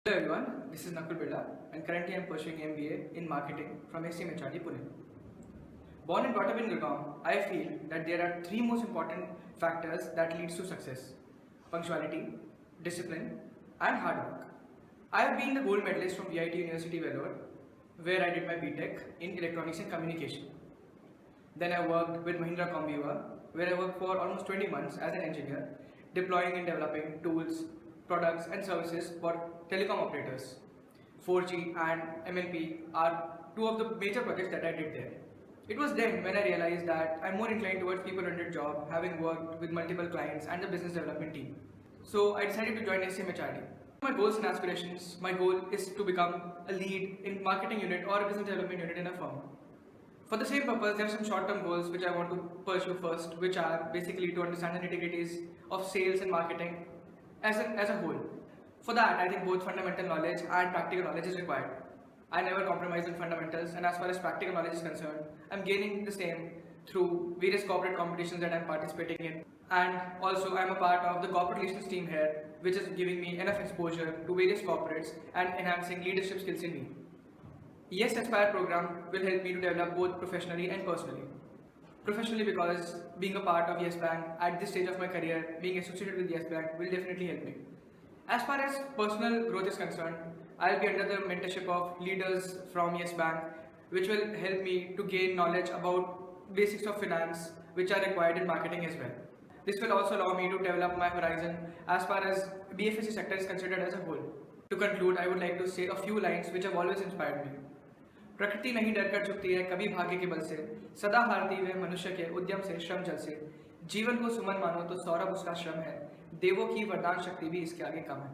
Hello everyone, this is Nakul Birla and currently I am pursuing MBA in Marketing from SCM HRD Pune. Born and brought up in Gurgaon, I feel that there are three most important factors that leads to success: punctuality, discipline and hard work. I have been the gold medalist from VIT University Vellore, where I did my BTech in Electronics and Communication. Then I worked with Mahindra Comviva, where I worked for almost 20 months as an engineer, deploying and developing tools, products and services for telecom operators. 4G and MLP are two of the major projects that I did there. It was then when I realized that I'm more inclined towards people-oriented job, having worked with multiple clients and the business development team. So I decided to join SCM HRD. My goals and aspirations, my goal is to become a lead in marketing unit or a business development unit in a firm. For the same purpose, there are some short-term goals which I want to pursue first, which are basically to understand the nitty-gritties of sales and marketing as a whole. For that, I think both fundamental knowledge and practical knowledge is required. I never compromise on fundamentals, and as far as practical knowledge is concerned, I'm gaining the same through various corporate competitions that I'm participating in. And also, I'm a part of the corporate relations team here, which is giving me enough exposure to various corporates and enhancing leadership skills in me. Yes Aspire program will help me to develop both professionally and personally. Professionally, because being a part of Yes Bank at this stage of my career, being associated with Yes Bank will definitely help me. As far as personal growth is concerned, I'll be under the mentorship of leaders from Yes Bank, which will help me to gain knowledge about basics of finance, which are required in marketing as well. This will also allow me to develop my horizon as far as BFSI sector is considered as a whole. To conclude, I would like to say a few lines which have always inspired me. प्रकृति नहीं डरकर झुकती है कभी भाग्य के बल से, सदा हारती हुए मनुष्य के उद्यम से श्रम जल से, जीवन को सुमन मानो तो सौरभ उसका श्रम है, देवों की वरदान शक्ति भी इसके आगे कम है।